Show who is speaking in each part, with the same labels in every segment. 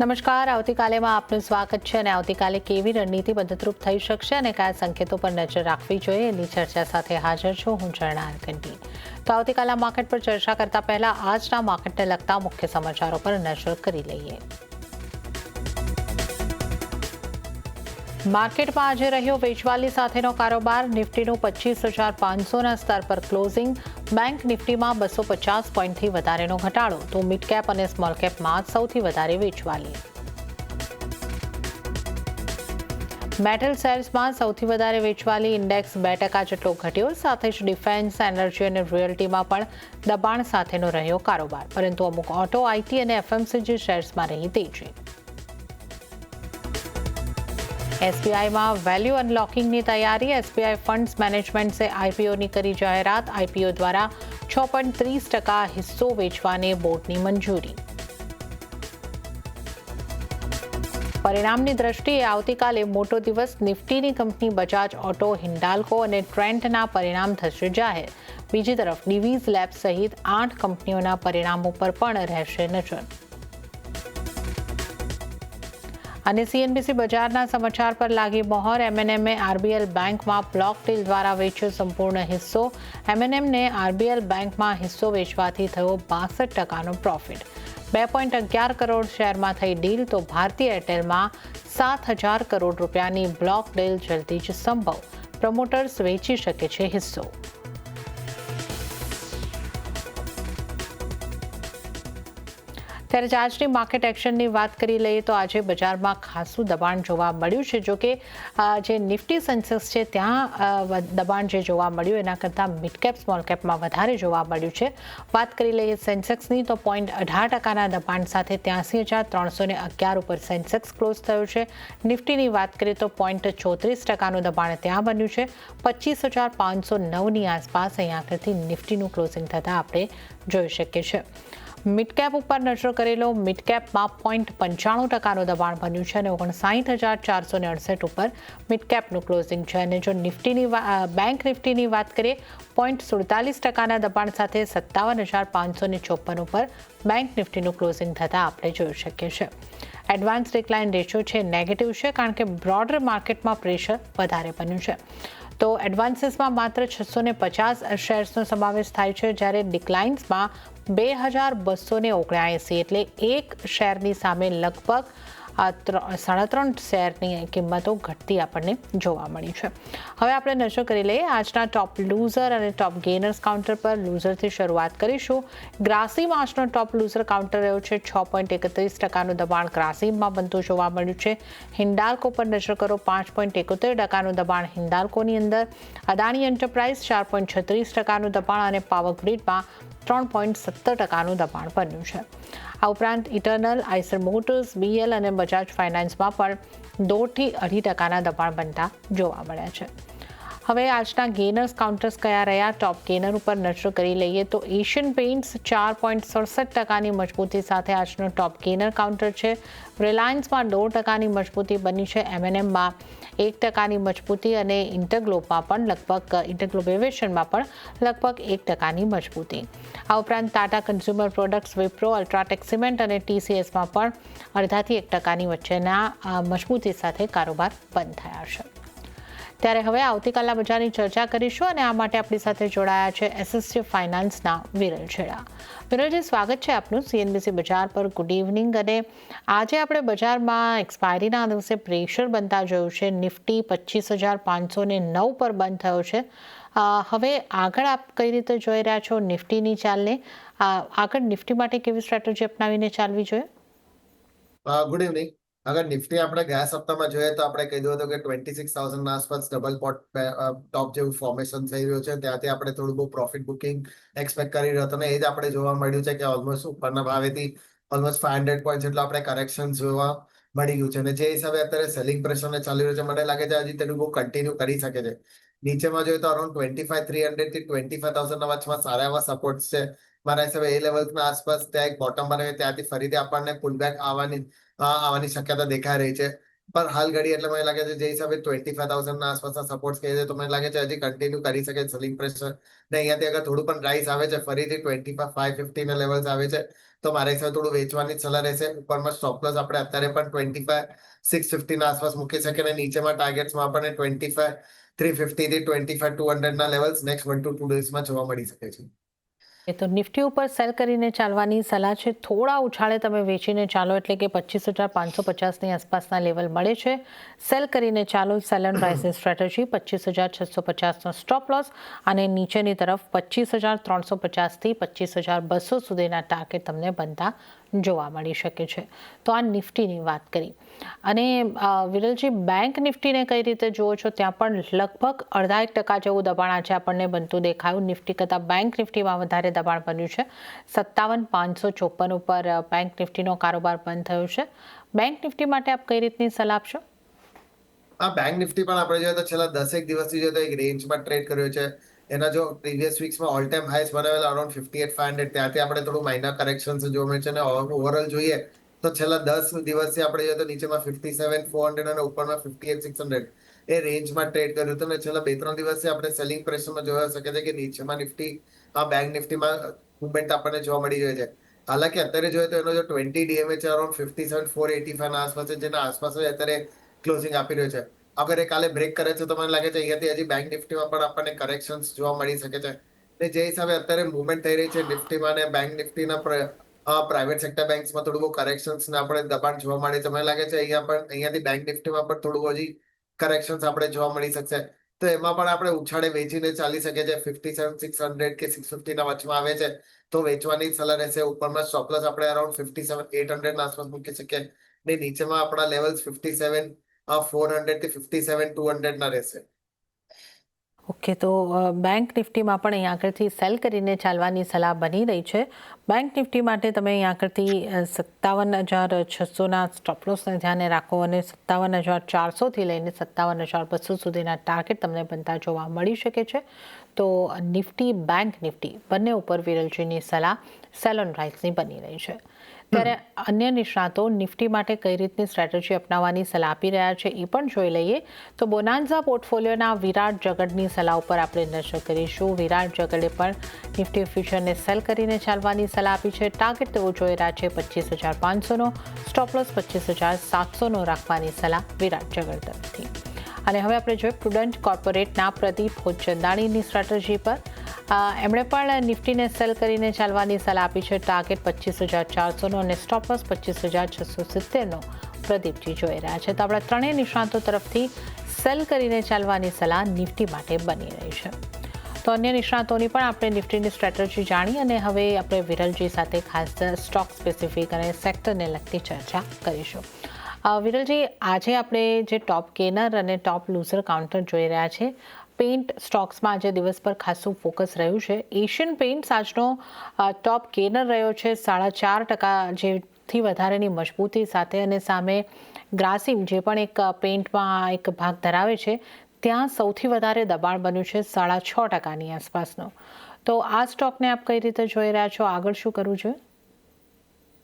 Speaker 1: નમસ્કાર, આવતીકાલેમાં આપનું સ્વાગત છે અને આવતીકાલે કેવી રણનીતિ મદદરૂપ થઈ શકશે અને કયા સંકેતો પર નજર રાખવી જોઈએ એની ચર્ચા સાથે હાજર છું હું ઝરણા અરકંડી। તો આવતીકાલના માર્કેટ પર ચર્ચા કરતા પહેલા આજના માર્કેટને લગતા મુખ્ય સમાચારો પર નજર કરી લઈએ। માર્કેટમાં આજે રહ્યો વેચવાલી સાથેનો કારોબાર। નિફ્ટીનું 25,500ના સ્તર પર ક્લોઝિંગ। બેંક નિફ્ટીમાં 250 પોઈન્ટથી વધારેનો ઘટાડો, તો મિડ કેપ અને સ્મોલ કેપમાં સૌથી વધારે વેચવાલી। મેટલ શેર્સમાં સૌથી વધારે વેચવાલી, ઇન્ડેક્સ 2% જેટલો ઘટ્યો। સાથે જ ડિફેન્સ, એનર્જી અને રિયલ્ટીમાં પણ દબાણ સાથેનો રહ્યો કારોબાર, પરંતુ અમુક ઓટો, આઈટી અને એફએમસીજી શેર્સમાં રહી તેજી। એસબીઆઈમાં વેલ્યુ અનલોકિંગની તૈયારી। એસબીઆઈ ફંડ્સ મેનેજમેન્ટે આઈપીઓની કરી જાહેરાત। આઈપીઓ દ્વારા 6.30% હિસ્સો વેચવાની બોર્ડની મંજૂરી। પરિણામની દ્રષ્ટિએ આવતીકાલે મોટો દિવસ। નિફ્ટીની કંપની બજાજ ઓટો, હિન્ડાલ્કો અને ટ્રેન્ટના પરિણામ થશે જાહેર। બીજી તરફ ડિવીઝ લેબ સહિત 8 કંપનીઓના પરિણામો પર પણ રહેશે નજર। અને સીએનબીસી બજારના સમાચાર પર લાગી મહોર। એમએનએમએ આરબીએલ બેંકમાં બ્લોક ડીલ દ્વારા વેચ્યો સંપૂર્ણ હિસ્સો। એમએનએમને આરબીએલ બેંકમાં હિસ્સો વેચવાથી થયો 62%નો પ્રોફિટ। 2.11 કરોડ શેરમાં થઈ ડીલ, તો ભારતી એરટેલમાં 7,000 કરોડ રૂપિયાની બ્લોક ડીલ જલ્દી જ સંભવ। પ્રમોટર્સ વેચી શકે છે હિસ્સો। ત્યારે જ આજની માર્કેટ એક્શનની વાત કરી લઈએ તો આજે બજારમાં ખાસું દબાણ જોવા મળ્યું છે। જો કે જે નિફ્ટી સેન્સેક્સ છે ત્યાં દબાણ જે જોવા મળ્યું એના કરતાં મિડ કેપ સ્મોલ કેપમાં વધારે જોવા મળ્યું છે। વાત કરી લઈએ સેન્સેક્સની તો 0.18%ના દબાણ સાથે 83,311 ઉપર સેન્સેક્સ ક્લોઝ થયો છે। નિફ્ટીની વાત કરીએ તો 0.34%નું દબાણ ત્યાં બન્યું છે। 25,509ની આસપાસ અહીં આગળથી નિફ્ટીનું ક્લોઝિંગ થતાં આપણે જોઈ શકીએ છીએ। મિડ કેપ ઉપર નજર કરી લો। મિડ કેપમાં 0.95%નું દબાણ બન્યું છે અને 59,468 ઉપર મિડ કેપનું ક્લોઝિંગ છે। અને જો બેંક નિફ્ટીની વાત કરીએ 0.47%ના દબાણ સાથે 57,554 ઉપર બેંક નિફ્ટીનું ક્લોઝિંગ થતાં આપણે જોઈ શકીએ છીએ। એડવાન્સ ડિક્લાઇન રેશિયો છે નેગેટિવ છે, કારણ કે બ્રોડર માર્કેટમાં પ્રેશર વધારે બન્યું છે। તો એડવાન્સીસમાં માત્ર 650 શેર્સનો સમાવેશ થાય છે, જ્યારે ડિક્લાઇન્સમાં 2,279 એટલે એક શેરની સામે લગભગ 3.5 શેરની કિંમતો ઘટતી આપણને જોવા મળી છે। હવે આપણે નજર કરી લઈએ આજના ટોપ લૂઝર અને ટોપ ગેનર્સ કાઉન્ટર પર। લૂઝરથી શરૂઆત કરીશું। ગ્રાસીમ આજનો ટોપ લૂઝર કાઉન્ટર રહ્યો છે। 6.31%નું દબાણ ગ્રાસીમમાં બનતું જોવા મળ્યું છે। હિન્ડાલ્કો પર નજર કરો, 5.71%નું દબાણ હિન્ડાલ્કોની અંદર। અદાણી એન્ટરપ્રાઇઝ 4.36%નું દબાણ અને પાવર ગ્રીડમાં 3.70%નું દબાણ બન્યું છે। આ ઉપરાંત ઇટરનલ, આઈસર મોટર્સ, બીએલ અને બજાજ ફાઇનાન્સમાં પણ 2.5%ના દબાણ બનતા જોવા મળ્યા છે। હવે આજના ગેનર્સ કાઉન્ટર્સ કયા રહ્યા? ટોપ ગેનર ઉપર નજર કરી લઈએ તો એશિયન પેઇન્ટ્સ 4.67%ની મજબૂતી સાથે આજનો ટોપ ગેનર કાઉન્ટર છે। રિલાયન્સમાં 0.5%ની મજબૂતી બની છે। એમએનએમમાં 1%ની મજબૂતી અને ઇન્ટરગ્લોબ એવિએશનમાં પણ લગભગ 1%ની મજબૂતી। આ ઉપરાંત Tata consumer products, Wipro, UltraTech cement અને ટીસીએસમાં પણ 0.5% વચ્ચેના મજબૂતી સાથે કારોબાર બંધ થયા છે। ત્યારે હવે આવતીકાલના બજારની ચર્ચા કરીશું અને આ માટે આપણી સાથે જોડાયા છે એસએસજી ફાઇનાન્સના વિરલ છેડા। વિરલજી, સ્વાગત છે આપનું સીએનબીસી બજાર પર। Good evening. અને આજે આપણે બજારમાં એક્સપાયરીના દિવસે પ્રેશર બનતા જોયું છે। નિફ્ટી 25,509 પર બંધ થયો છે। હવે આગળ આપ કઈ રીતે જોઈ રહ્યા છો નિફ્ટીની ચાલને? આગળ નિફ્ટી માટે કેવી સ્ટ્રેટેજી અપનાવીને ચાલવી જોઈએ?
Speaker 2: Good evening. અગર નિફ્ટી આપણે ગયા સપ્તાહમાં જોઈએ તો આપણે કીધું હતું કે 26,000 ના આસપાસ ડબલ ટોપ જેવું ફોર્મેશન થઈ રહ્યું છે। ત્યાંથી આપણે થોડું બહુ પ્રોફિટ બુકિંગ એક્સપેક્ટ કરી રહ્યો હતો અને એ જ આપણે જોવા મળ્યું છે કે ઓલમોસ્ટ ઉપરના ભાવેથી ઓલમોસ્ટ 500 પોઈન્ટ જેટલો આપણે કરેક્શન જોવા મળી ગયું છે। અને જે હિસાબે અત્યારે સેલિંગ પ્રેશરને ચાલી રહ્યું છે, મને લાગે છે હજી તેનું બહુ કન્ટિન્યુ કરી શકે છે। નીચેમાં જોઈએ તો અરાઉન્ડ 25,300 થી 25,000 વચમાં સારા એવા સપોર્ટ છે। મારા હિસાબે એ લેવલ્સના આસપાસ ત્યાં એક બોટમ બને ત્યાંથી ફરીથી આપણને પુલબેક આવવાની શક્યતા દેખાઈ રહી છે। પર હાલ ઘડી એટલે મને લાગે છે જે હિસાબે 25,000 ના આસપાસના સપોર્ટ કહે છે તો મને લાગે છે હજી કન્ટિન્યુ કરી શકે સેલિંગ પ્રેશર ને અહીંયાથી અગર થોડું પણ રાઇસ આવે છે ફરીથી 25,550 ના લેવલ્સ આવે છે તો મારા હિસાબે થોડું વેચવાની જ સલાહ રહેશે. ઉપરમાં સ્ટોપ લોસ આપણે અત્યારે પણ 25,650 ના આસપાસ મૂકી શકીએ અને નીચેમાં ટાર્ગેટ્સમાં આપણને 25,350 થી 25,200 ના લેવલ્સ નેક્સ્ટ 1 to 2 ડેઝમાં જોવા મળી શકે છે.
Speaker 1: એ તો નિફ્ટી ઉપર સેલ કરીને ચાલવાની સલાહ છે. થોડા ઉછાળે તમે વેચીને ચાલો એટલે કે 25,550ની આસપાસના લેવલ મળે છે. સેલ કરીને ચાલો. સેલ એન્ડ રાઇઝની સ્ટ્રેટેજી 25,650નો સ્ટોપ લોસ અને નીચેની તરફ 25,350થી 25,200 સુધીના ટાર્ગેટ તમને બનતા જોવા મળી શકે છે. તો આ નિફ્ટીની વાત કરી. અને વિરલજી, બેંક નિફ્ટીને કઈ રીતે જુઓ છો? ત્યાં પણ લગભગ 0.5% જેવું દબાણ આજે આપણને બનતું દેખાયું. નિફ્ટી કરતાં બેંક નિફ્ટીમાં વધારે દબાણ બન્યું છે. 57,554 ઉપર બેંક નિફ્ટીનો કારોબાર બંધ થયો છે. બેંક નિફ્ટી માટે આપ કઈ રીતની સલાહ આપશો?
Speaker 2: બેંક નિફ્ટી પણ આપણે જોઈએ તો છેલ્લા 10 દિવસથી જોઈએ તો એક રેન્જમાં ટ્રેડ કર્યો છે. એના જો પ્રીવિયસ વીક્સમાં ઓલ ટાઈમ હાઈસ બનાવેલા અરાઉન્ડ 58,500 ત્યાંથી આપણે થોડું માઇનર કરેક્શન જોવા મળે છે અને ઓવરઓલ જોઈએ તો છેલ્લા 10 દિવસથી આપણે જોઈએ તો નીચેમાં 57,400 અને ઉપરમાં 58,600 એ રેન્જમાં ટ્રેડ કર્યું હતું અને છેલ્લા 2-3 દિવસથી આપણે સેલિંગ પ્રેશરમાં જોવા શકે છે કે નીચેમાં નિફ્ટી બેંક નિફ્ટીમાં મુવમેન્ટ આપણને જોવા મળી રહ્યો છે. હાલાકી અત્યારે જોઈએ તો એનો જો 20 ડીએમએ છે અરાઉન્ડ 57,485 ના આસપાસ છે, જેના આસપાસ અત્યારે ક્લોઝિંગ આપી રહ્યો છે. અગર એ કાલે બ્રેક કરે છે તો મને લાગે છે અહીંયાથી હજી બેંક નિફ્ટીમાં પણ આપણને કરેક્શન્સ જોવા મળી શકે છે. ને જે હિસાબે અત્યારે મુવમેન્ટ થઈ રહી છે નિફ્ટીમાં અને બેંક નિફ્ટીના પ્રાઇવેટ સેક્ટર બેંક્સમાં થોડું બહુ કરેક્શન્સ ને આપણે દબાણ જોવા મળે છે. મને લાગે છે અહીંયાથી બેંક નિફ્ટીમાં પણ થોડું હજી કરેક્શન્સ આપણે જોવા મળી શકશે. તો એમાં પણ આપણે ઉછાળે વેચીને ચાલી શકે છે. 57,600 કે 650 ના વચમાં આવે છે તો વેચવાની સલાહ રહેશે. ઉપરમાં સ્ટોપ લોસ આપણે અરાઉન્ડ 57,800 ના આસપાસ મૂકી શકીએ ને નીચેમાં આપણા લેવલ્સ 57,400 થી 57,200 ના રહેશે.
Speaker 1: ઓકે, તો બેંક નિફ્ટીમાં પણ અહીં આગળથી સેલ કરીને ચાલવાની સલાહ બની રહી છે. બેંક નિફ્ટી માટે તમે અહીં આગળથી 57,600ના સ્ટોપ લોસને ધ્યાને રાખો અને 57,400થી લઈને 57,200 સુધીના ટાર્ગેટ તમને બનતા જોવા મળી શકે છે. તો નિફ્ટી, બેંક નિફ્ટી બંને ઉપર વિરલજીની સલાહ સેલ ઓન રાઇઝની બની રહી છે. ત્યારે અન્ય નિષ્ણાતો નિફ્ટી માટે કઈ રીતની સ્ટ્રેટેજી અપનાવવાની સલાહ આપી રહ્યા છે એ પણ જોઈ લઈએ. તો બોનાન્ઝા પોર્ટફોલિયોના વિરાટ જગડની સલાહ ઉપર આપણે નજર કરીશું. વિરાટ જગડે પણ નિફ્ટી ફ્યુચરને સેલ કરીને ચાલવાની સલાહ આપી છે. ટાર્ગેટ તેઓ જોઈ રહ્યા છે 25,500નો, સ્ટોપ લોસ 25,700નો રાખવાની સલાહ વિરાટ જગડ તરફથી. અને હવે આપણે જોઈએ પ્રુડન્ટ કોર્પોરેટના પ્રદીપ હોચંદાણીની સ્ટ્રેટેજી પર. એમણે પણ નિફ્ટીને સેલ કરીને ચાલવાની સલાહ આપી છે. ટાર્ગેટ 25,400નો અને સ્ટોપ લોસ 25,670નો પ્રદીપજી જોઈ રહ્યા છે. તો આપણા ત્રણેય નિષ્ણાતો તરફથી સેલ કરીને ચાલવાની સલાહ નિફ્ટી માટે બની રહી છે. તો અન્ય નિષ્ણાતોની પણ આપણે નિફ્ટીની સ્ટ્રેટેજી જાણી અને હવે આપણે વિરલજી સાથે ખાસ સ્ટોક સ્પેસિફિક અને સેક્ટરને લગતી ચર્ચા કરીશું. વિરલજી, આજે આપણે જે ટોપ ગેનર અને ટોપ લૂઝર કાઉન્ટર જોઈ રહ્યા છે. પેઇન્ટ સ્ટોક્સમાં આજે દિવસ પર ખાસું ફોકસ રહ્યું છે. એશિયન પેઇન્ટ્સ આજનો ટોપ ગેનર રહ્યો છે 4.5% જેથી વધારેની મજબૂતી સાથે, અને સામે ગ્રાસિમ જે પણ એક પેઇન્ટમાં એક ભાગ ધરાવે છે ત્યાં સૌથી વધારે દબાણ બન્યું છે 6.5%ની આસપાસનો. તો આ સ્ટોકને આપ કઈ રીતે જોઈ રહ્યા છો? આગળ શું કરવું જોઈએ?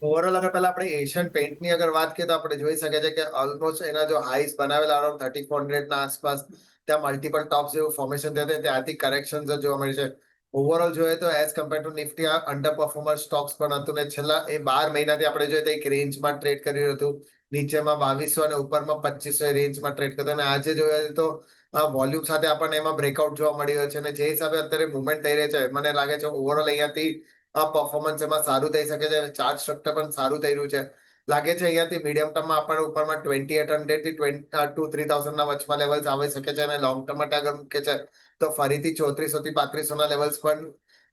Speaker 2: ઓવરઓલ અગર પહેલા આપણે એશિયન પેઇન્ટની અગર વાત કરીએ તો આપણે જોઈ શકીએ છીએ કે ઓલમોસ્ટ એના જો હાઈસ બનાવેલા અરાઉન્ડ 3,400 ના આસપાસ ત્યાં મલ્ટિપલ ટોપ્સ જેવું ફોર્મેશન થયું હતું, ત્યાંથી કરેક્શન જોવા મળી છે. ઓવરઓલ જોઈએ તો એઝ કમ્પેર ટુ નિફ્ટી આ અંડર પરફોર્મર સ્ટોક્સ પણ હતું ને છેલ્લા 12 મહિનાથી આપણે જોઈએ તો એક રેન્જમાં ટ્રેડ કરી રહ્યું હતું. નીચેમાં 2200 અને ઉપરમાં 2500 રેન્જમાં ટ્રેડ કરતો અને આજે જોઈએ તો વોલ્યુમ સાથે આપણને એમાં બ્રેકઆઉટ જોવા મળી રહ્યો છે અને જે હિસાબે અત્યારે મુવમેન્ટ થઈ રહી છે મને લાગે છે ઓવરઓલ અહીંયાથી પરફોર્મન્સ એમાં સારું થઈ શકે છે. ચાર્ટ સ્ટ્રક્ચર પણ સારું થઈ રહ્યું છે. લાગે છે અહીંયાથી મીડિયમ ટર્મમાં આપણને ઉપરમાં 2,800 થી 3,000 ના વચમાં લેવલ્સ આવી શકે છે અને લોંગ ટર્મ માટે આગળ મૂકે છે તો ફરીથી 3400 થી 3500 ના લેવલ્સ પણ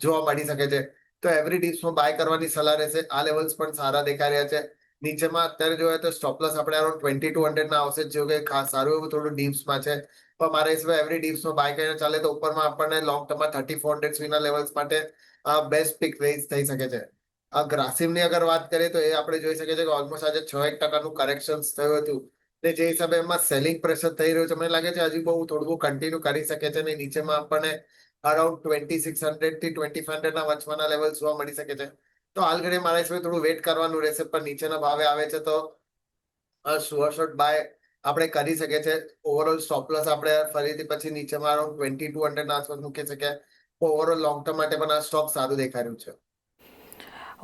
Speaker 2: જોવા મળી શકે છે. તો એવરી ડીપ્સમાં બાય કરવાની સલાહ રહેશે. આ લેવલ્સ પણ સારા દેખાઈ રહ્યા છે. નીચેમાં અત્યારે જોઈએ તો સ્ટોપ લોસ આપણે અરાઉન્ડ 2,200 ના આવશે, જો કે ખાસ સારું એવું થોડું ડીપ્સમાં છે. પણ મારા હિસાબે એવરી ડીપ્સમાં બાય કરીને ચાલે તો ઉપરમાં આપણને લોંગ ટર્મમાં 3,400 સુધીના લેવલ્સ માટે બેસ્ટ પિક રેન્જ થઈ શકે છે. ગ્રાસિમની અગર વાત કરીએ તો એ આપણે જોઈ શકીએ છીએ કે ઓલમોસ્ટ આજે 6-1% કરેક્શન થયું હતું ને જે હિસાબે એમાં સેલિંગ પ્રેશર થઈ રહ્યું છે મને લાગે છે હજી બહુ થોડું બહુ કન્ટિન્યુ કરી શકે છે ને નીચેમાં આપણને અરાઉન્ડ 2,600 થી 2,500 ના વચવાના લેવલ જોવા મળી શકે છે. તો હાલ ઘડી મારા હિસાબે થોડું વેટ કરવાનું રહેશે, પણ નીચેના ભાવે આવે છે તો શુઅર શોટ બાય આપણે કરી શકીએ છીએ. ઓવરઓલ સ્ટોપ લોસ આપણે ફરીથી પછી નીચેમાં અરાઉન્ડ 2200 ના આસપાસ મૂકી શકીએ. ઓવરઓલ લોંગ ટર્મ માટે પણ આ સ્ટોક સારું દેખાઈ રહ્યું છે.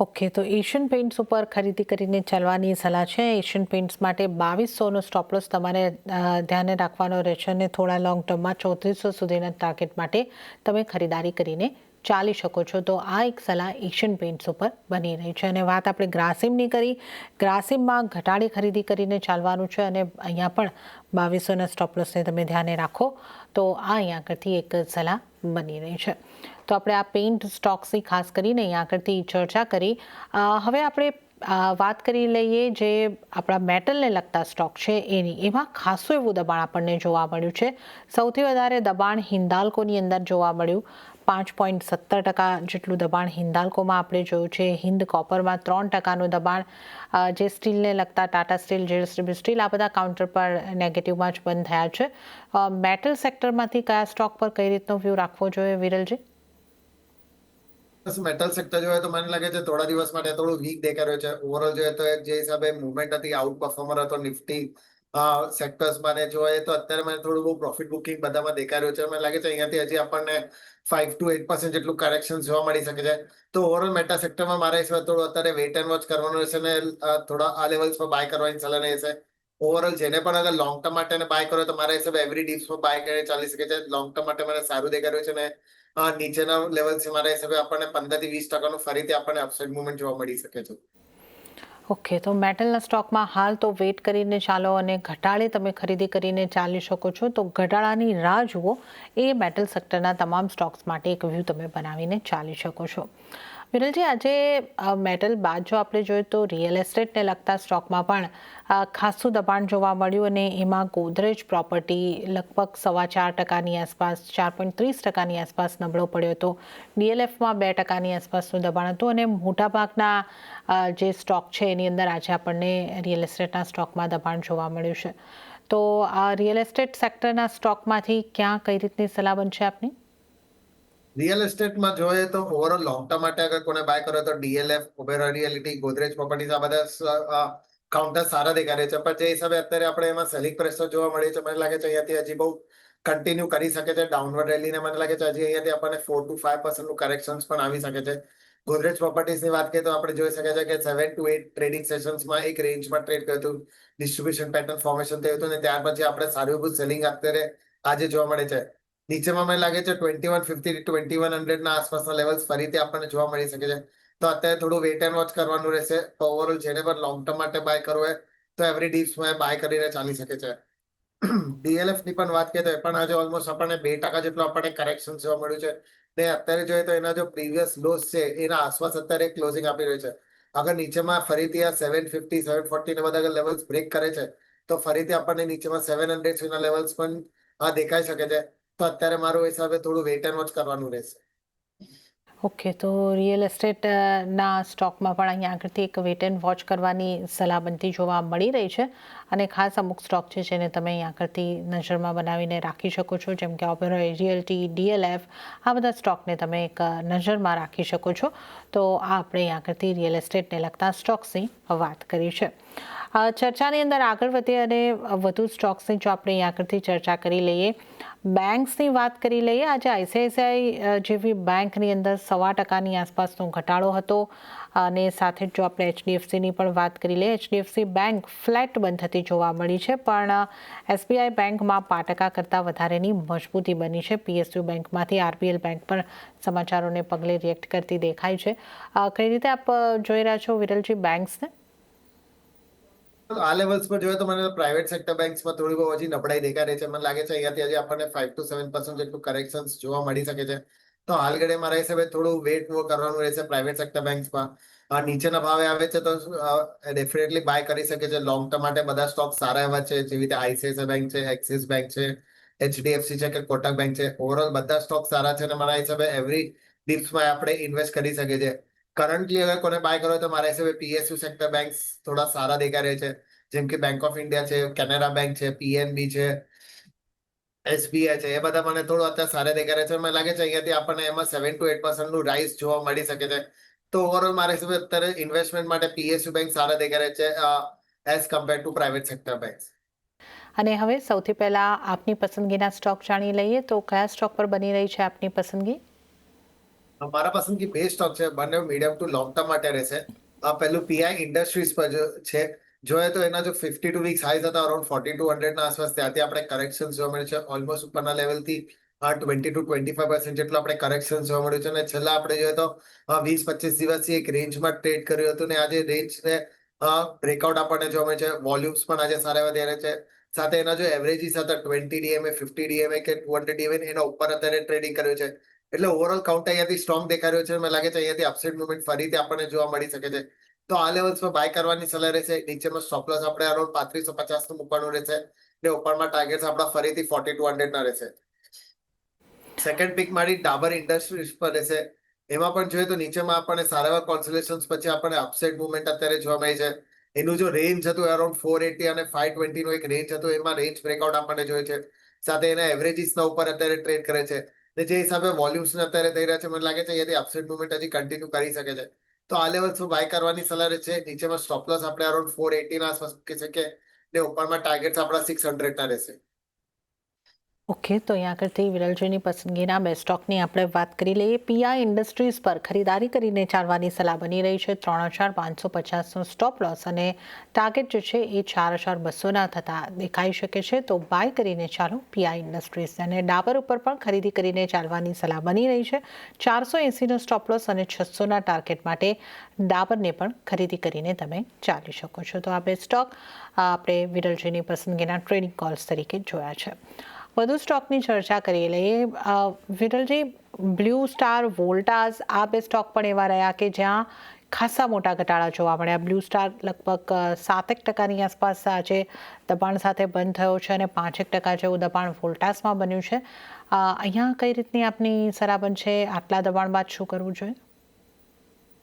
Speaker 1: ઓકે, તો એશિયન પેઇન્ટ્સ ઉપર ખરીદી કરીને ચાલવાની સલાહ છે. એશિયન પેઇન્ટ્સ માટે 2200નો સ્ટોપ લોસ તમારે ધ્યાને રાખવાનો રહેશે અને થોડા લોંગ ટર્મમાં 3400 સુધીના ટાર્ગેટ માટે તમે ખરીદારી કરીને ચાલી શકો છો. તો આ એક સલાહ એશિયન પેઇન્ટ્સ ઉપર બની રહી છે. અને વાત આપણે ગ્રાસિમની કરી, ગ્રાસિમમાં ઘટાડી ખરીદી કરીને ચાલવાનું છે અને અહીંયા પણ 2200ના સ્ટોપ લોસને તમે ધ્યાને રાખો. તો આ અહીંયા આગળથી એક સલાહ બની રહી છે. તો આપણે આ પેઇન્ટ સ્ટોક્સની ખાસ કરીને અહીંયા આગળથી ચર્ચા કરી. હવે આપણે વાત કરી લઈએ જે આપણા મેટલને લગતા સ્ટોક છે એમાં ખાસું એવું દબાણ આપણને જોવા મળ્યું છે. સૌથી વધારે દબાણ હિન્દાલ્કોની અંદર જોવા મળ્યું. 5.17% જેટલું દબાણ હિન્દાલ્કોમાં આપણે જોયું છે. હિન્દ કોપરમાં 3%નું દબાણ. જે સ્ટીલને લગતા ટાટા સ્ટીલ, જેએસડબલ્યુ સ્ટીલ, આ બધા કાઉન્ટર પર નેગેટિવમાં જ બંધ થયા છે. મેટલ સેક્ટરમાંથી કયા સ્ટોક પર કઈ રીતનો વ્યૂ રાખવો જોઈએ, વિરલજી?
Speaker 2: મેટલ સેક્ટર જોઈએ તો મને લાગે છે થોડા દિવસ માટે થોડું વીક દેખાઈ રહ્યું છે. ઓવરઓલ જોઈએ તો જે હિસાબે મુવમેન્ટ હતી, આઉટ પરફોર્મર હતો નિફ્ટી સેક્ટર્સમાં ને જોઈએ તો અત્યારે મને થોડું બહુ પ્રોફિટ બુકિંગ બધામાં દેખાઈ રહ્યું છે. મને લાગે છે અહીંયાથી હજી આપણને 5 to 8% જેટલું કરેક્શન જોવા મળી શકે છે. તો ઓવરઓલ મેટા સેક્ટરમાં મારા હિસાબે થોડું અત્યારે વેઇટ એન્ડ વોચ કરવાનું રહેશે ને થોડા આ લેવલ્સ પર બાય કરવાની સલાહ રહેશે. ઓવરઓલ જેને પણ અગર લોંગ ટર્મ માટે બાય કરો તો મારા હિસાબે એવરી ડીપ્સ પર બાય કરીને ચાલી શકે છે. લોંગ ટર્મ માટે મને સારું દેખાઈ રહ્યું છે ને નીચેના લેવલ્સ મારા હિસાબે આપણને 15 થી 20% ફરીથી આપણને અપસાઇડ મુવમેન્ટ જોવા મળી શકે છે.
Speaker 1: ઓકે, તો મેટલના સ્ટોકમાં હાલ તો વેઇટ કરીને ચાલો અને ઘટાડે તમે ખરીદી કરીને ચાલી શકો છો. તો ઘટાડાની રાહ જુઓ, એ મેટલ સેક્ટરના તમામ સ્ટોક્સ માટે એક વ્યૂ તમે બનાવીને ચાલી શકો છો. વિરલજી, આજે મેટલ બાદ જો આપણે જોઈએ તો રિયલ એસ્ટેટને લગતા સ્ટોકમાં પણ ખાસું દબાણ જોવા મળ્યું અને એમાં ગોદરેજ પ્રોપર્ટી લગભગ 4.25%ની આસપાસ, 4.30%ની આસપાસ નબળો પડ્યો હતો. ડીએલએફમાં 2%ની આસપાસનું દબાણ હતું અને મોટાભાગના જે સ્ટોક છે એની અંદર આજે આપણને રિયલ એસ્ટેટના સ્ટોકમાં દબાણ જોવા મળ્યું છે. તો આ રિયલ એસ્ટેટ સેક્ટરના સ્ટોકમાંથી ક્યાં કઈ રીતની સલાહ બનશે આપની?
Speaker 2: રિયલ એસ્ટેટમાં જોઈએ તો ઓવરઓલ લોંગ ટર્મ માટે અગર કોને બાય કરો તો DLF, Oberoi reality, Godrej properties, આ બધા કાઉન્ટર સારા દેખાય છે. પણ જે હિસાબે અત્યારે આપણે એમાં સેલિંગ પ્રેશર જોવા મળે છે, મને લાગે છે અહીંયાથી હજી બહુ કન્ટિન્યુ કરી શકે છે ડાઉનવર્ડ રેલીને. મને લાગે છે હજી અહીંયાથી આપણને 4 to 5% કરેક્શન્સ પણ આવી શકે છે. ગોદરેજ પ્રોપર્ટીઝની વાત કરીએ તો આપણે જોઈ શકીએ છીએ કે 7 to 8 ટ્રેડિંગ સેશન્સમાં એક રેન્જમાં ટ્રેડ કર્યું હતું. ડિસ્ટ્રીબ્યુશન પેટર્ન ફોર્મેશન થયું હતું ને ત્યાર પછી આપણે સારું એવું સેલિંગ અત્યારે આજે જોવા મળે છે. નીચેમાં મને લાગે છે 2150 to 2100 ના આસપાસના લેવલ્સ ફરીથી આપણને જોવા મળી શકે છે. તો અત્યારે થોડું વેટ એન્ડ વોચ કરવાનું રહેશે. તો ઓવરઓલ જેને પણ લોંગ ટર્મ માટે બાય કરવો હોય તો એવરી ડીપ્સમાં બાય કરીને ચાલી શકે છે. ડીએલએફ ની પણ વાત કરીએ તો એ પણ આજે ઓલમોસ્ટ આપણને 2% જેટલું આપણને કરેક્શન જોવા મળ્યું છે. ને અત્યારે જોઈએ તો એના જો પ્રીવિયસ લોસ છે એના આસપાસ અત્યારે ક્લોઝિંગ આપી રહ્યું છે. અગર નીચેમાં ફરીથી આ 750, 740 ને બધા લેવલ્સ બ્રેક કરે છે તો ફરીથી આપણને નીચેમાં 700 સુધીના લેવલ્સ પણ દેખાઈ શકે છે. તો અત્યારે મારું હિસાબે થોડું વેટ એન્ડ વોચ કરવાનું રહેશે.
Speaker 1: ઓકે, તો રિયલ એસ્ટેટના સ્ટોકમાં પણ અહીંયા આગળથી એક વેટ એન્ડ વોચ કરવાની સલાહ બનતી જોવા મળી રહી છે. અને ખાસ અમુક સ્ટોક છે જેને તમે અહીંયા આગળથી નજરમાં બનાવીને રાખી શકો છો, જેમ કે ઓબેરોય રિયલ્ટી, ડીએલએફ, આ બધા સ્ટોકને તમે એક નજરમાં રાખી શકો છો. તો આ આપણે અહીંયા આગળથી રિયલ એસ્ટેટને લગતા સ્ટોક્સની વાત કરી છે. ચર્ચાની અંદર આગળ વધીએ અને વધુ સ્ટોક્સની જો આપણે અહીંયા આગળથી ચર્ચા કરી લઈએ, બેંક્સની વાત કરી લઈએ. આજે આઈસીઆઈસીઆઈ જેવી બેંકની અંદર 1.25%ની આસપાસનો ઘટાડો હતો અને સાથે જ જો આપણે એચડીએફસીની પણ વાત કરી લઈએ, એચડીએફસી બેંક ફ્લેટ બંધ થતી જોવા મળી છે, પણ એસબીઆઈ બેંકમાં 5% કરતાં વધારેની મજબૂતી બની છે. પીએસયુ બેંકમાંથી આરબીએલ બેંક પણ સમાચારોને પગલે રિએક્ટ કરતી દેખાય છે. કઈ રીતે આપ જોઈ રહ્યા છો, વિરલજી, બેંક્સને?
Speaker 2: આ લેવલ્સ પર જોઈએ તો મને પ્રાઇવેટ સેક્ટર બેંક્સમાં થોડી બહુ હજી નબળાઈ દેખાઈ રહી છે. મને લાગે છે અહીંયાથી હજી આપણને 5 to 7% જેટલું કરેક્શન્સ જોવા મળી શકે છે. તો હાલ ઘડી મારા હિસાબે થોડું વેટ કરવાનું રહેશે પ્રાઇવેટ સેક્ટર બેંક્સમાં. નીચેના ભાવે આવે છે તો ડેફિનેટલી બાય કરી શકે છે. લોંગ ટર્મ માટે બધા સ્ટોક સારા એવા છે, જેવી રીતે આઈસીઆઈસીઆઈ બેંક છે, એક્સિસ બેંક છે, એચડીએફસી છે કે કોટક બેંક છે. ઓવરઓલ બધા સ્ટોક સારા છે અને મારા હિસાબે એવરી ડિપ્સમાં આપણે ઇન્વેસ્ટ કરી શકીએ છીએ. કરન્ટલી અગર કોને બાય કરો તો મારા હિસાબે પીએસયુ સેક્ટર બેંક્સ થોડા સારા દેખાઈ રહે છે, જેમ કે બેંક ઓફ ઇન્ડિયા છે, કેનેરા બેંક છે, પીએનબી છે, એસબીઆઈ છે. એ બધા મને થોડું અત્યારે સારા દેખાઈ રહ્યા છે. મને લાગે છે અહીંયાથી આપણને એમાં 7 to 8% નું રાઇઝ જોવા મળી શકે છે. તો ઓવરઓલ મારા હિસાબે અત્યારે ઇન્વેસ્ટમેન્ટ માટે પીએસયુ બેંક સારા દેખાઈ રહ્યા છે as compare to private sector banks.
Speaker 1: અને હવે સૌથી પહેલા આપની પસંદગીના સ્ટોક જાણી લઈએ તો કયા સ્ટોક પર બની રહી છે આપની પસંદગી?
Speaker 2: મારા પસંદગી બે સ્ટોક છે, બંને મીડિયમ ટુ લોંગ ટર્મ માટે રહેશે. પહેલું પીઆઈ ઇન્ડસ્ટ્રીઝ પર છે. જોઈએ તો એના જો 52 વીક્સ હાઈઝ હતા અરાઉન્ડ 4200 ના આસપાસ, ત્યાંથી આપણે કરેક્શન જોવા મળ્યું છે. ઓલમોસ્ટ ઉપરના લેવલથી 20 to 25% જેટલું આપણે કરેક્શન જોવા મળ્યું છે. અને છેલ્લા આપણે જોઈએ તો 20-25 દિવસથી એક રેન્જમાં ટ્રેડ કર્યું હતું, ને આજે રેન્જને બ્રેકઆઉટ આપણને જોવા મળે છે. વોલ્યુમ્સ પણ આજે સારા એવા રહ્યા છે. સાથે એના જો એવરેજીસ હતા 20 DMA, 50 DMA કે 200 DMA, એના ઉપર અત્યારે ટ્રેડિંગ કર્યું છે. એટલે ઓવરઓલ કાઉન્ટ અહીંયાથી સ્ટ્રોંગ દેખાઈ રહ્યો છે. મને લાગે છે અહીંયાથી અપસાઇડ મુવમેન્ટ ફરીથી આપણને જોવા મળી શકે છે. તો આ લેવલ્સ પર બાય કરવાની સલાહ રહેશે. નીચેમાં સ્ટોપ લોસ આપણે અરાઉન્ડ 3550 નું મૂકવાનું રહેશે, ને ઉપરમાં ટાર્ગેટ્સ આપણા ફરીથી 4200 ના રહેશે. સેકન્ડ પિક મારી ડાબર ઇન્ડસ્ટ્રીઝ પર રહેશે. એમાં પણ જોઈએ તો નીચેમાં આપણને સારા એવા કોન્સોલેશન્સ પછી આપણને અપસાઇડ મુવમેન્ટ અત્યારે જોવા મળી છે. એનું જો રેન્જ હતું અરાઉન્ડ 480 અને 520 નું એક રેન્જ હતું, એમાં રેન્જ બ્રેકઆઉટ આપણને જોઈએ છે. સાથે એના એવરેજીસના ઉપર અત્યારે ટ્રેડ કરે છે. ને જે હિસાબે વોલ્યુમ્સ અત્યારે થઈ રહ્યા છે, મને લાગે છે અહીંયાથી અપસાઇડ મુવમેન્ટ હજી કન્ટિન્યુ કરી શકે છે. તો આ લેવલ્સ પર બાય કરવાની સલાહ છે. નીચેમાં સ્ટોપ લોસ આપણે અરાઉન્ડ 480 ના આસપાસ મૂકી શકીએ, ને ઉપરમાં ટાર્ગેટ્સ આપણા 600 ના રહેશે.
Speaker 1: ઓકે, તો અહીંયા આગળથી વિરલજીની પસંદગીના બે સ્ટોકની આપણે વાત કરી લઈએ. પીઆઈ ઇન્ડસ્ટ્રીઝ પર ખરીદારી કરીને ચાલવાની સલાહ બની રહી છે. 3550નો સ્ટોપ લોસ અને ટાર્ગેટ જે છે એ 4200ના થતા દેખાઈ શકે છે. તો બાય કરીને ચાલો પીઆઈ ઇન્ડસ્ટ્રીઝ. અને ડાબર ઉપર પણ ખરીદી કરીને ચાલવાની સલાહ બની રહી છે. 480નો સ્ટોપ લોસ અને 600ના ટાર્ગેટ માટે ડાબરને પણ ખરીદી કરીને તમે ચાલી શકો છો. તો આ બે સ્ટોક આપણે વિરલજીની પસંદગીના ટ્રેડિંગ કોલ્સ તરીકે જોયા છે. વધુ સ્ટોકની ચર્ચા કરી લઈએ. વિરલજી, બ્લુ સ્ટાર, વોલ્ટાસ આ બે સ્ટોક પણ એવા રહ્યા કે જ્યાં ખાસા મોટા ઘટાડા જોવા મળ્યા. બ્લુ સ્ટાર લગભગ 7% આસપાસ આજે દબાણ સાથે બંધ થયો છે, અને 5% જેવું દબાણ વોલ્ટાસમાં બન્યું છે. અહીંયા કઈ રીતની આપની સલાહ છે? આટલા દબાણ બાદ શું કરવું જોઈએ?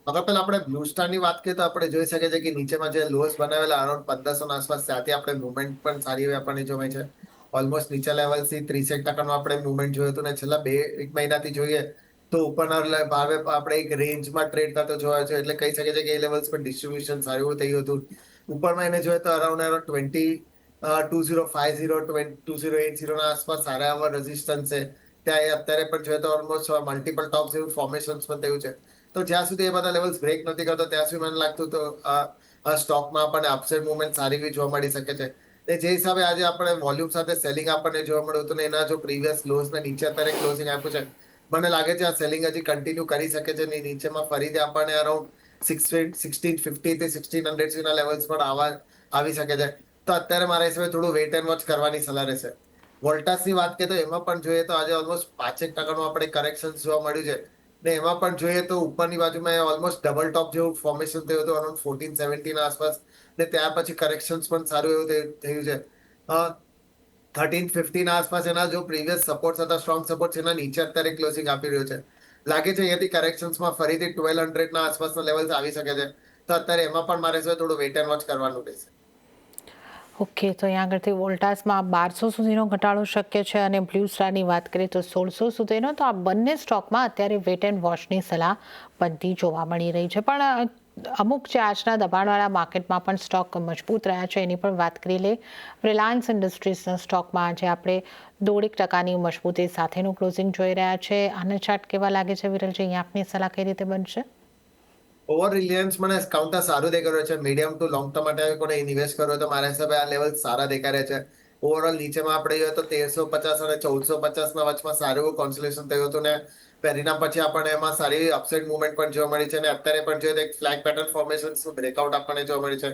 Speaker 2: અગર પેલા આપણે બ્લુ સ્ટાર ની વાત કરીએ તો આપણે જોઈ શકીએ છીએ કે નીચેમાં જે લોસ બનાવેલા અરાઉન્ડ 1500 ના આસપાસ, ત્યાંથી આપણે મુવમેન્ટ પણ સારી એવી આપણને જોવાય છે. ઓલમોસ્ટ નીચા લેવલથી 30% આપણે મુવમેન્ટ જોયું હતું, ને છેલ્લા એક મહિનાથી જોઈએ તો ઉપરના ભાવે આપણે એક રેન્જમાં ટ્રેડ થતો જોવા છે. એટલે કહી શકે છે કે એ લેવલ્સ પર ડિસ્ટ્રીબ્યુશન સારું એવું થયું હતું. ઉપરમાં એને જોઈએ તો અરાઉન્ડ 2050 2080 ના આસપાસ સારા એવા રેઝિસ્ટન્સ છે. ત્યાં એ અત્યારે પણ જોઈએ તો ઓલમોસ્ટ મલ્ટિપલ ટોપ્સ એવું ફોર્મેશન્સ પણ થયું છે. તો જ્યાં સુધી એ બધા લેવલ્સ બ્રેક નથી કરતો ત્યાં સુધી મને લાગતું તો આ સ્ટોકમાં આપણને અપસાઇડ મુવમેન્ટ સારી એવી જોવા મળી શકે છે. જે હિસાબે આજે આપણે વોલ્યુમ સાથે સેલિંગ આપણને જોવા મળ્યું હતું, ને એના જો પ્રીવિયસ લોસ ને નીચે અત્યારે ક્લોઝિંગ આપ્યું છે, મને લાગે છે આ સેલિંગ હજી કન્ટિન્યુ કરી શકે છે. ને નીચેમાં ફરીથી આપણને અરાઉન્ડ 1650 થી 1600 ના લેવલ્સ પર આવી શકે છે. તો અત્યારે મારા હિસાબે થોડું વેટ એન્ડ વોચ કરવાની સલાહ રહેશે. વોલ્ટાસની વાત કરીએ તો એમાં પણ જોઈએ તો આજે ઓલમોસ્ટ 5% આપણે કરેક્શન જોવા મળ્યું છે. ને એમાં પણ જોઈએ તો ઉપરની બાજુમાં ઓલમોસ્ટ ડબલ ટોપ જેવું ફોર્મેશન થયું હતું અરાઉન્ડ 1470 ના આસપાસ, ને ત્યાર પછી કરેક્શન્સ પણ સારું એવું થયું છે. 1350 ના આસપાસ એના જો પ્રીવિયસ સપોર્ટ હતા, સ્ટ્રોંગ સપોર્ટ, એના નીચે અત્યારે ક્લોઝિંગ આપી રહ્યો છે. લાગે છે અહીંયાથી કરેક્શન્સમાં ફરીથી 1200 ના આસપાસના લેવલ્સ આવી શકે છે. તો અત્યારે એમાં પણ મારે થોડું વેટ એન્ડ વોચ કરવાનું રહેશે.
Speaker 1: ઓકે, તો અહીંયા આગળથી વોલ્ટાસમાં 1200 સુધીનો ઘટાડો શક્ય છે, અને બ્લુ સ્ટારની વાત કરીએ તો 1600 સુધીનો. તો આ બંને સ્ટોકમાં અત્યારે વેટ એન્ડ વોચની સલાહ બનતી જોવા મળી રહી છે. પણ અમુક જે આજના દબાણવાળા માર્કેટમાં પણ સ્ટોક મજબૂત રહ્યા છે એની પણ વાત કરી લે. રિલાયન્સ ઇન્ડસ્ટ્રીઝના સ્ટોકમાં આજે આપણે 1.5% મજબૂતી સાથેનું ક્લોઝિંગ જોઈ રહ્યા છે. આના ચાર્ટ કેવા લાગે છે વિરલજી? અહીંયા આપની સલાહ કઈ રીતે બનશે?
Speaker 2: ઓવર રિલાયન્સ મને કાઉન્ટર સારું દેખાઈ રહ્યું છે. મીડિયમ ટુ લોંગ ટર્મ માટે કોને ઇન્વેસ્ટ કરવો તો મારા હિસાબે આ લેવલ સારા દેખાઈ રહ્યા છે. ઓવરઓલ નીચેમાં આપણે જોઈએ તો 1350 અને 1450 ના વચમાં સારું એવું કોન્સોલેશન થયું હતું, ને પરિણામ પછી આપણને એમાં સારી અપસાઇડ મુવમેન્ટ પણ જોવા મળી છે. અને અત્યારે પણ જોઈએ તો એક ફ્લેગ પેટર્ન ફોર્મેશન બ્રેકઆઉટ આપણને જોવા મળી છે.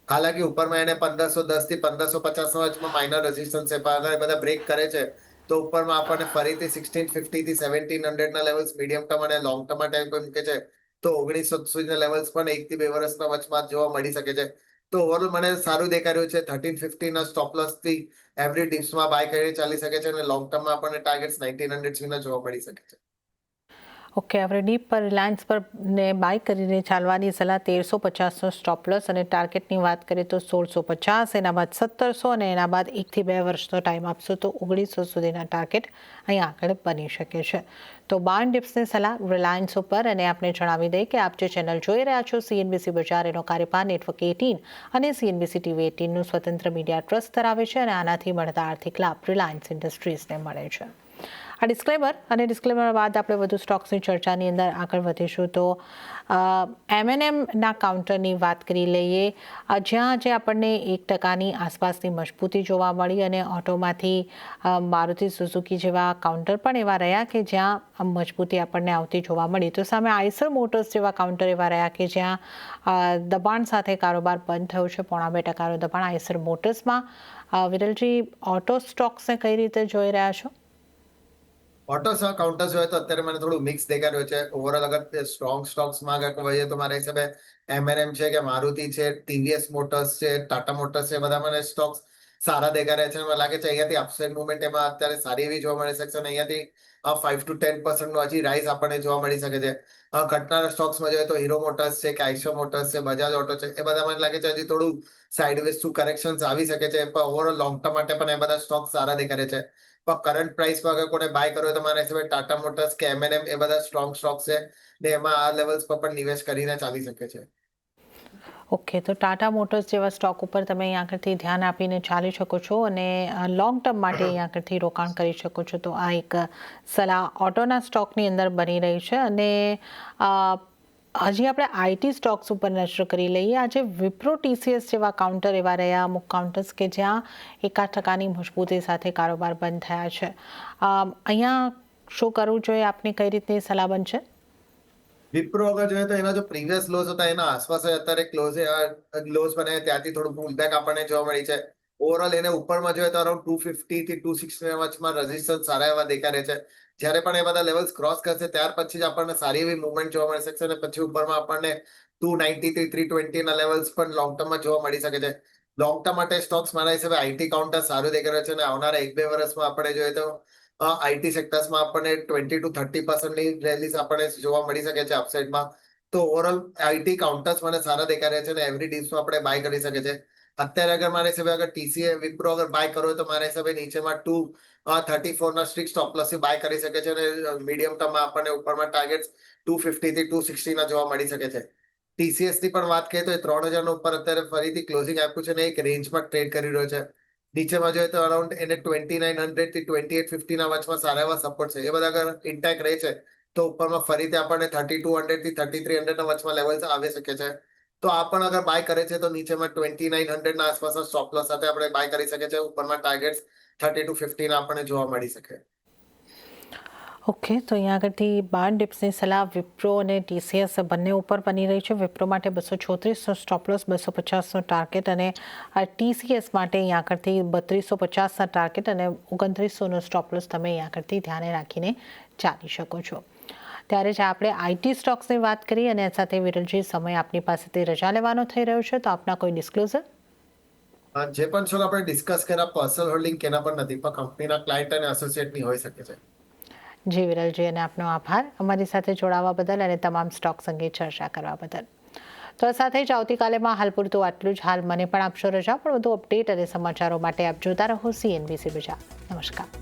Speaker 2: હાલાકી ઉપરમાં એને 1510 થી 1550 ના વચમાં માઇનર રેઝિસ્ટન્સ છે, પણ અગર બધા બ્રેક કરે છે તો ઉપરમાં આપણને ફરીથી 1650 થી 1700 ના લેવલ્સ મીડિયમ ટર્મ અને લોંગ ટર્મ માટે મૂકે છે. તો 1900 સુધીના લેવલ્સ પણ 1 થી 2 વર્ષના વચમાં જોવા મળી શકે છે. તો ઓવરઓલ મને સારું દેખાઈ રહ્યું છે. 1350 ના સ્ટોપ લોસ થી એવરી ડિપ્સમાં બાય કરી ચાલી શકે છે, અને લોંગ ટર્મમાં આપણને ટાર્ગેટ્સ 1900 સુધીના જોવા મળી શકે છે.
Speaker 1: ઓકે, આપણે ડીપ પર રિલાયન્સ પર ને બાય કરીને ચાલવાની સલાહ 1350નો સ્ટોપ લોસ અને ટાર્ગેટની વાત કરીએ તો 1650, એના બાદ 1700 અને એના બાદ 1 થી 2 વર્ષનો ટાઈમ આપશો તો 1900 સુધીના ટાર્ગેટ અહીં આગળ બની શકે છે. તો બાય ડિપ્સની સલાહ રિલાયન્સ ઉપર. અને આપણે જણાવી દઈએ કે આપ જે ચેનલ જોઈ રહ્યા છો CNBC બજાર એનો કાર્યભાર નેટવર્ક 18 અને CNBC TV 18નું સ્વતંત્ર મીડિયા ટ્રસ્ટ ધરાવે છે અને આનાથી મળતા આર્થિક લાભ રિલાયન્સ ઇન્ડસ્ટ્રીઝને મળે છે. આ ડિસ્ક્લેમર બાદ આપણે વધુ સ્ટોક્સની ચર્ચાની અંદર આગળ વધીશું. તો M&Mના કાઉન્ટરની વાત કરી લઈએ, જ્યાં જે આપણને 1% આસપાસની મજબૂતી જોવા મળી અને ઓટોમાંથી મારુતિ સુઝુકી જેવા કાઉન્ટર પણ એવા રહ્યા કે જ્યાં મજબૂતી આપણને આવતી જોવા મળી. તો સામે આઈસર મોટર્સ જેવા કાઉન્ટર એવા રહ્યા કે જ્યાં દબાણ સાથે કારોબાર બંધ થયો છે. 0.5% દબાણ આઈસર મોટર્સમાં. વિરલજી, ઓટો સ્ટોક્સને કઈ રીતે જોઈ રહ્યા છો?
Speaker 2: ઓટો કાઉન્ટર્સ હોય તો અત્યારે મને થોડું મિક્સ દેખાઈ રહ્યું છે. ઓવરઓલ અગર સ્ટ્રોંગ સ્ટોક્સમાં આગળ કહીએ તો મારા હિસાબે M&M છે કે મારુતિ છે, TVS મોટર્સ છે, ટાટા મોટર્સ છે, બધા મને સ્ટોક્સ સારા દેખાઈ રહ્યા છે. મને લાગે છે અહીંયાથી અપસાઇડ મુવમેન્ટ એમાં અત્યારે સારી એવી જોવા મળી શકશે અને અહીંયાથી 5 to 10% નો હજી રાઇઝ આપણને જોવા મળી શકે છે. ઘટનારા સ્ટોક્સમાં જોઈએ તો હીરો મોટર્સ છે કે આઈશર મોટર્સ છે, બજાજ ઓટો છે, એ બધા મને લાગે છે હજી થોડું સાઇડવેઝ ટુ કરેક્શન્સ આવી શકે છે. પણ ઓવરઓલ લોંગ ટર્મ માટે પણ એ બધા સ્ટોક સારા દેખાય છે. પણ કરંટ પ્રાઇસમાં અગર કોને બાય કરવો હોય તો મારા હિસાબે ટાટા મોટર્સ કે M&M એ બધા સ્ટ્રોંગ સ્ટોક્સ છે ને એમાં આ લેવલ્સ પર પણ નિવેશ કરીને ચાલી શકે છે.
Speaker 1: ઓકે, તો ટાટા મોટર્સ જેવા સ્ટોક ઉપર તમે અહીં આગળથી ધ્યાન આપીને ચાલી શકો છો અને લોંગ ટર્મ માટે અહીં આગળથી રોકાણ કરી શકો છો. તો આ એક સલાહ ઓટોના સ્ટોકની અંદર બની રહી છે. અને હજી આપણે IT સ્ટોક્સ ઉપર નજર કરી લઈએ. આજે વિપ્રો TCS જેવા કાઉન્ટર એવા રહ્યા, અમુક કાઉન્ટર્સ કે જ્યાં 1% મજબૂતી સાથે કારોબાર બંધ થયા છે. અહીંયા શું કરવું જોઈએ, આપની કઈ રીતની સલાહ બનશે?
Speaker 2: વિપ્રો અગર જોઈએ તો એના જો પ્રીવિયસ લોસ હતા એના આસપાસ જ અત્યારે ક્લોઝ બને ત્યાંથી થોડું પુલબેક આપણને જોવા મળી છે. ઓવરઓલ એને ઉપરમાં જોઈએ તો અરાઉન્ડ 250 થી 260 વચમાં રેઝિસ્ટન્સ સારા એવા દેખાય રહે છે. જ્યારે પણ એ બધા લેવલ્સ ક્રોસ કરશે ત્યાર પછી જ આપણને સારી એવી મુવમેન્ટ જોવા મળી શકશે અને પછી ઉપરમાં આપણને 290 થી 320 ના લેવલ્સ પણ લોંગ ટર્મમાં જોવા મળી શકે છે. લોંગ ટર્મ માટે સ્ટોક્સ મારા હિસાબે IT કાઉન્ટર સારું દેખાઈ રહ્યું છે અને આવનારા 1-2 વર્ષમાં આપણે જોઈએ તો IT સેક્ટર્સમાં આપણને 20 to 30% ની રેલીઝ આપણને જોવા મળી શકે છે અપસાઇડમાં. તો ઓવરઓલ IT કાઉન્ટર્સ મને સારા દેખાઈ રહ્યા છે અને એવરી ડીપ્સમાં આપણે બાય કરી શકે છે. અત્યારે અગર મારા હિસાબે અગર TCS વિપ્રો અગર બાય કરવો હોય તો મારા હિસાબે નીચેમાં 234 ના સ્ટ્રિક્ટ સ્ટોપ લોસથી બાય કરી શકે છે અને મીડિયમ ટર્મમાં આપણને ઉપરમાં ટાર્ગેટ્સ 250 થી 260 ના જોવા મળી શકે છે. TCS ની પણ વાત કરીએ તો એ 3000 નો ઉપર અત્યારે ફરીથી ક્લોઝિંગ આપ્યું છે અને એક રેન્જમાં ટ્રેડ કરી રહ્યો છે. નીચેમાં જોઈએ તો અરાઉન્ડ એને 2900 થી 2850 ના વચમાં સારા એવા સપોર્ટ છે. એ બધા અગર ઇન્ટેક રહે છે તો ઉપરમાં ફરીથી આપણને 3200 થી 3300 ના વચમાં લેવલ્સ આવી શકે છે. તો આ પણ અગર બાય કરે છે તો નીચેમાં 2900 ના આસપાસના સ્ટોપ લોસ સાથે આપણે બાય કરી શકે છે. ઉપરમાં ટાર્ગેટ્સ 30 to 50 ના આપણને જોવા મળી શકે.
Speaker 1: ઓકે, તો અહીંયા આગળથી બાર ડિપ્સની સલાહ વિપ્રો અને TCS બંને ઉપર બની રહી છે. વિપ્રો માટે 234નો સ્ટોપ લોસ, 250નો ટાર્ગેટ અને TCS માટે અહીંયા આગળથી 3250ના ટાર્ગેટ અને 2900નો સ્ટોપ લોસ તમે અહીંયા આગળથી ધ્યાને રાખીને ચાલી શકો છો. ત્યારે જ આપણે IT સ્ટોક્સની વાત કરી અને સાથે વિરલજી, સમય આપની પાસેથી રજા લેવાનો થઈ રહ્યો છે, તો આપના કોઈ ડિસ્ક્લોઝર?
Speaker 2: જે પણ સ્ટોક આપણે ડિસ્કસ કર્યા પર્સનલ હોલ્ડિંગ કેના પર નથી પણ કંપનીના ક્લાયન્ટ અને એસોસિએટની હોઈ શકે છે.
Speaker 1: જી વિરલજી, અને આપનો આભાર અમારી સાથે જોડાવા બદલ અને તમામ સ્ટોક્સ અંગે ચર્ચા કરવા બદલ. તો સાથે જ આવતીકાલેમાં હાલ પૂરતું આટલું જ. હાલ મને પણ આપશો રજા, પણ વધુ અપડેટ અને સમાચારો માટે આપ જોતા રહો CNBC બજાર. નમસ્કાર.